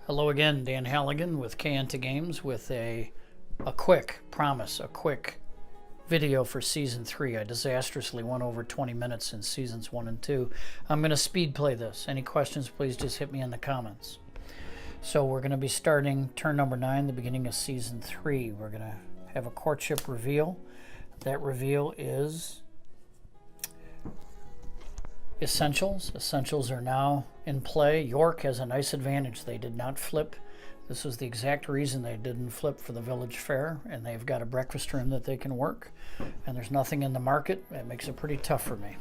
Hello again, Dan Halligan with Kanta Games with a quick video for Season 3. I disastrously went over 20 minutes in Seasons 1 and 2. I'm going to speed play this. Any questions, please just hit me in the comments. So we're going to be starting turn number 9, the beginning of Season 3. We're going to have a courtship reveal. That reveal is Essentials. Essentials are now in play. York has a nice advantage. They did not flip. This is the exact reason they didn't flip for the village fair, and they've got a breakfast room that they can work, and there's nothing in the market. That makes it pretty tough for me.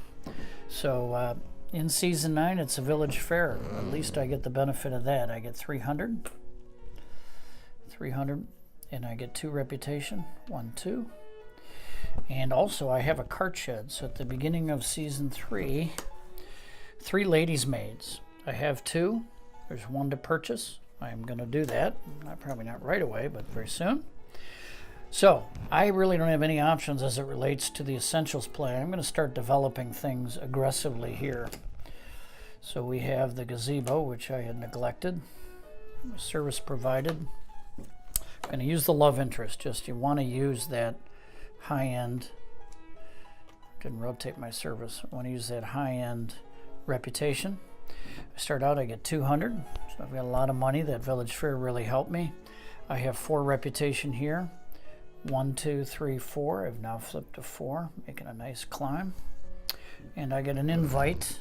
So in Season 9, it's a village fair. At least I get the benefit of that. I get 300, and I get 2 reputation, 1, 2. And also I have a cart shed. So at the beginning of Season 3, 3 ladies' maids. I have 2. There's 1 to purchase. I'm going to do that. Probably not right away, but very soon. So I really don't have any options as it relates to the Essentials play. I'm going to start developing things aggressively here. So we have the gazebo, which I had neglected. Service provided. I'm going to use the love interest. Just you want to use that high-end. Didn't rotate my service. I want to use that high-end reputation. I start out, I get 200, so I've got a lot of money. That village fair really helped me. I have 4 reputation here. 1, 2, 3, 4. I've now flipped to 4, making a nice climb. And I get an invite.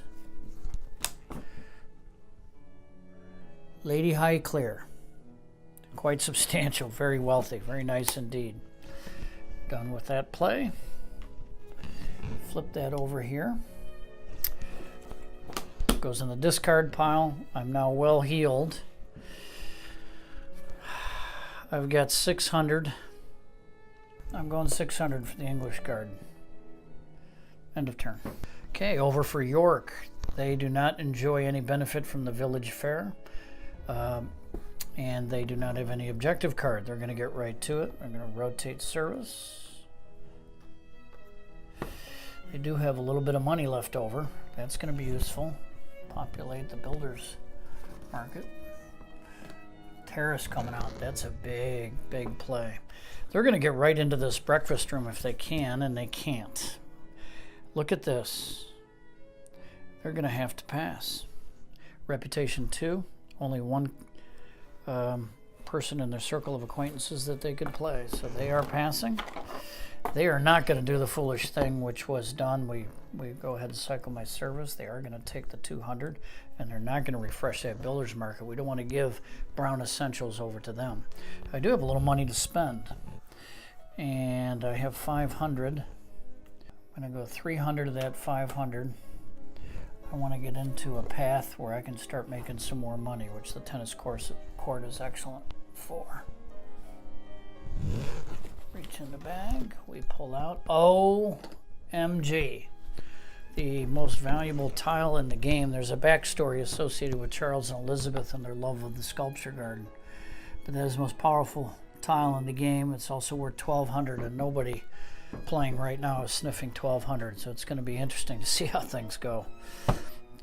Lady Highclere. Quite substantial, very wealthy, very nice indeed. Done with that play. Flip that over here. Goes in the discard pile. I'm now well healed. I've got 600. I'm going 600 for the English Garden. End of turn. Okay, over for York. They do not enjoy any benefit from the village fair. And they do not have any objective card. They're going to get right to it. I'm going to rotate service. They do have a little bit of money left over. That's going to be useful. Populate the builder's market. Terrace coming out. That's a big play. They're going to get right into this breakfast room if they can, and they can't. Look at this. They're going to have to pass. Reputation 2. Only 1 person in their circle of acquaintances that they could play. So they are passing. They are not going to do the foolish thing which was done. We go ahead and cycle my service. They are going to take the 200, and they're not going to refresh that builder's market. We don't want to give brown essentials over to them. I do have a little money to spend, and I have 500. I'm going to go 300 of that 500. I want to get into a path where I can start making some more money, which the tennis court is excellent for. Reach in the bag, we pull out OMG, the most valuable tile in the game. There's a backstory associated with Charles and Elizabeth and their love of the sculpture garden, but that is the most powerful tile in the game. It's also worth 1,200, and nobody playing right now is sniffing 1,200, so it's going to be interesting to see how things go.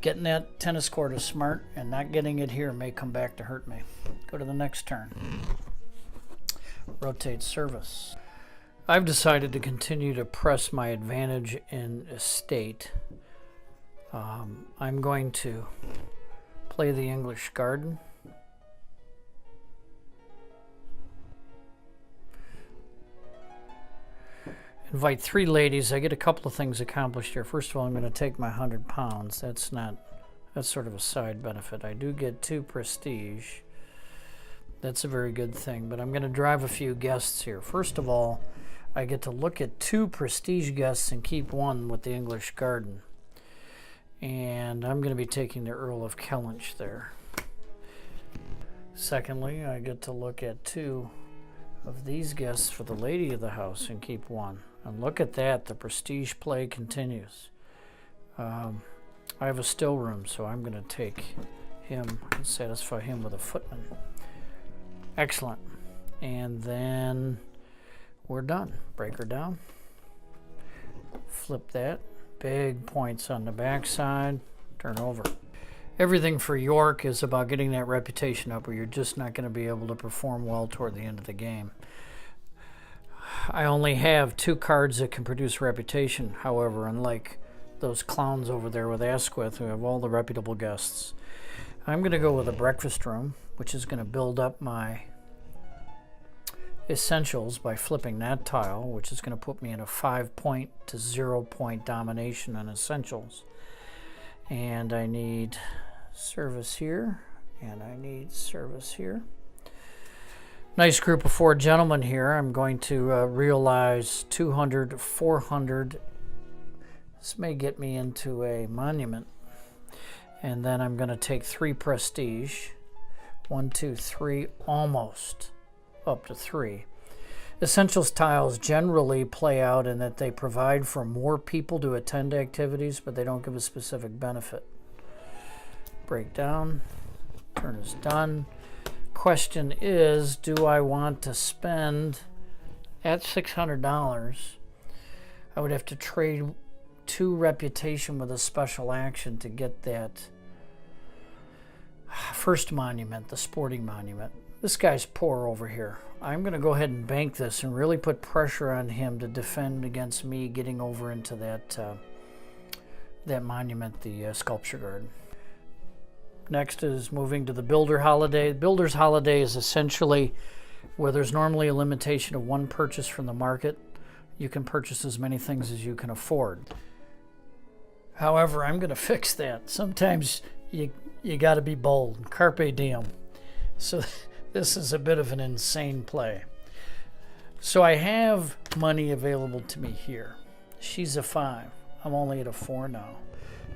Getting that tennis court is smart, and not getting it here may come back to hurt me. Go to the next turn. Rotate service. I've decided to continue to press my advantage in estate. I'm going to play the English Garden. Invite 3 ladies. I get a couple of things accomplished here. First of all, I'm going to take my 100 pounds. That's sort of a side benefit. I do get 2 prestige. That's a very good thing, but I'm going to drive a few guests here. First of all, I get to look at 2 prestige guests and keep 1 with the English Garden. And I'm going to be taking the Earl of Kellynch there. Secondly, I get to look at 2 of these guests for the lady of the house and keep 1. And look at that, the prestige play continues. I have a still room, so I'm going to take him and satisfy him with a footman. Excellent. And then we're done. Break her down. Flip that. Big points on the back side. Turn over. Everything for York is about getting that reputation up, or you're just not going to be able to perform well toward the end of the game. I only have 2 cards that can produce reputation, however, unlike those clowns over there with Asquith who have all the reputable guests. I'm going to go with a breakfast room, which is going to build up my essentials by flipping that tile, which is going to put me in a 5-point to 0-point domination on essentials. And I need service here, and I need service here. Nice group of 4 gentlemen here. I'm going to realize 200, 400. This may get me into a monument. And then I'm going to take 3 prestige. 1, 2, 3, almost up to 3. Essentials tiles generally play out in that they provide for more people to attend activities, but they don't give a specific benefit. Break down. Turn is done. Question is, do I want to spend at $600? I would have to trade 2 reputation with a special action to get that first monument, the sporting monument. This guy's poor over here. I'm going to go ahead and bank this and really put pressure on him to defend against me getting over into that that monument, the Sculpture Garden. Next is moving to the Builder Holiday. Builder's Holiday is essentially where there's normally a limitation of 1 purchase from the market. You can purchase as many things as you can afford. However, I'm going to fix that. Sometimes you got to be bold. Carpe diem. So this is a bit of an insane play. So I have money available to me here. She's a 5. I'm only at a 4 now.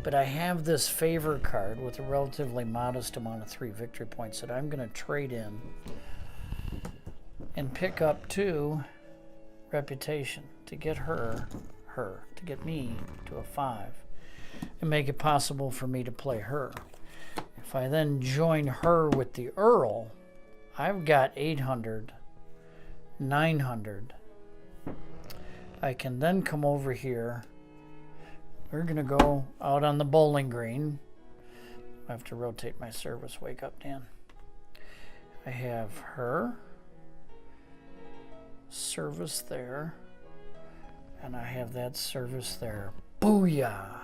But I have this favor card with a relatively modest amount of 3 victory points that I'm going to trade in and pick up 2 reputation to get her, to get me to a 5 and make it possible for me to play her. If I then join her with the Earl, I've got 800, 900. I can then come over here. We're going to go out on the bowling green. I have to rotate my service. Wake up, Dan. I have her. Service there. And I have that service there. Booyah!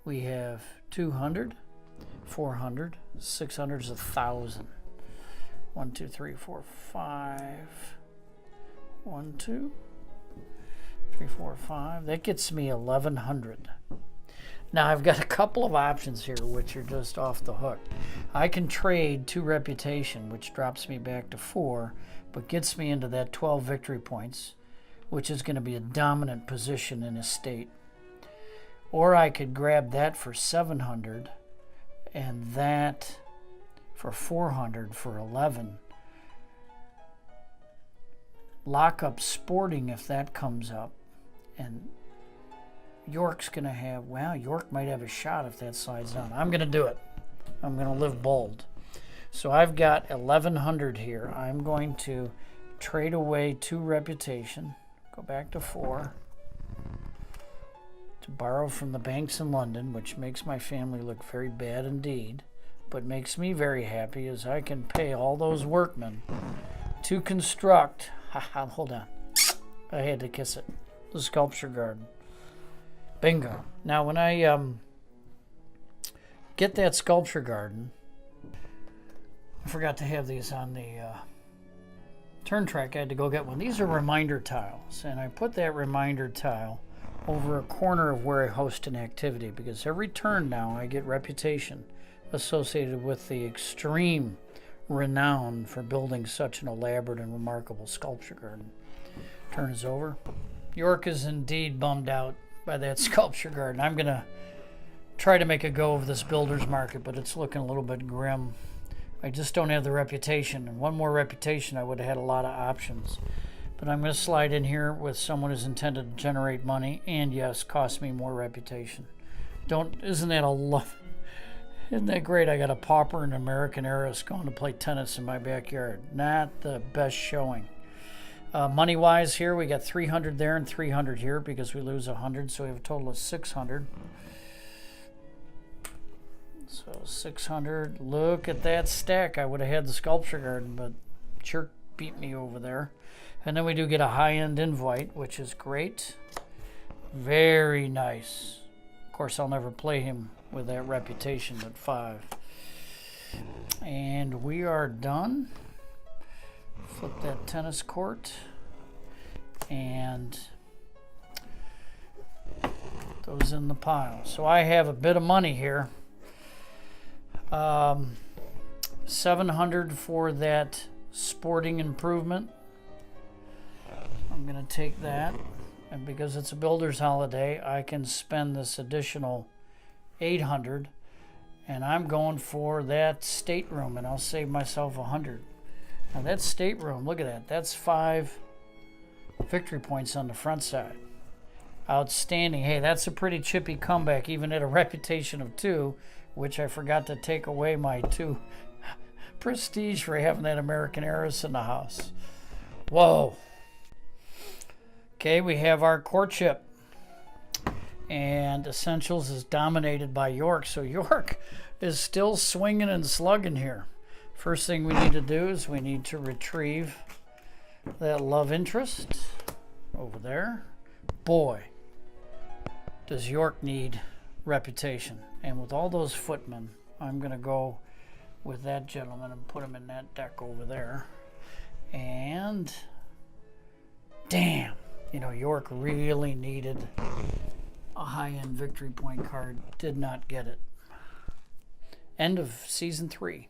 We have 200, 400, 600 is 1,000. 1, 2, 3, 4, 5. 1, 2. 3, 4, 5. That gets me 1,100. Now I've got a couple of options here which are just off the hook. I can trade 2 reputation, which drops me back to 4, but gets me into that 12 victory points, which is going to be a dominant position in a state. Or I could grab that for 700 and that for 400 for 11. Lock up sporting if that comes up. And York's going to have, well, York might have a shot if that slides down. I'm going to do it. I'm going to live bold. So I've got 1,100 here. I'm going to trade away 2 reputation, go back to 4, to borrow from the banks in London, which makes my family look very bad indeed, but makes me very happy as I can pay all those workmen to construct, hold on, I had to kiss it, the Sculpture Garden. Bingo. Now when I get that Sculpture Garden, I forgot to have these on the turn track. I had to go get one. These are reminder tiles, and I put that reminder tile over a corner of where I host an activity, because every turn now I get reputation associated with the extreme renown for building such an elaborate and remarkable Sculpture Garden. Turn is over. York is indeed bummed out by that Sculpture Garden. I'm going to try to make a go of this builder's market, but it's looking a little bit grim. I just don't have the reputation, and 1 more reputation I would have had a lot of options. But I'm going to slide in here with someone who's intended to generate money and, yes, cost me more reputation. Isn't that a love? Isn't that great? I got a pauper and an American heiress going to play tennis in my backyard. Not the best showing. Money-wise here, we got 300 there and 300 here because we lose 100, so we have a total of 600. So 600. Look at that stack. I would have had the Sculpture Garden, but Chirk beat me over there. And then we do get a high-end invite, which is great. Very nice. Of course, I'll never play him with that reputation at 5. And we are done. Flip that tennis court. And put those in the pile. So I have a bit of money here. 700 for that sporting improvement. I'm going to take that. And because it's a builder's holiday, I can spend this additional 800. And I'm going for that stateroom, and I'll save myself 100. Now that stateroom, look at that. That's 5 victory points on the front side. Outstanding. Hey, that's a pretty chippy comeback, even at a reputation of 2, which I forgot to take away my 2 prestige for having that American Heiress in the house. Whoa. Okay, we have our courtship. And Essentials is dominated by York. So York is still swinging and slugging here. First thing we need to do is we need to retrieve that love interest over there. Boy, does York need reputation. And with all those footmen, I'm going to go with that gentleman and put him in that deck over there. And damn, you know, York really needed a high-end victory point card. Did not get it. End of season 3.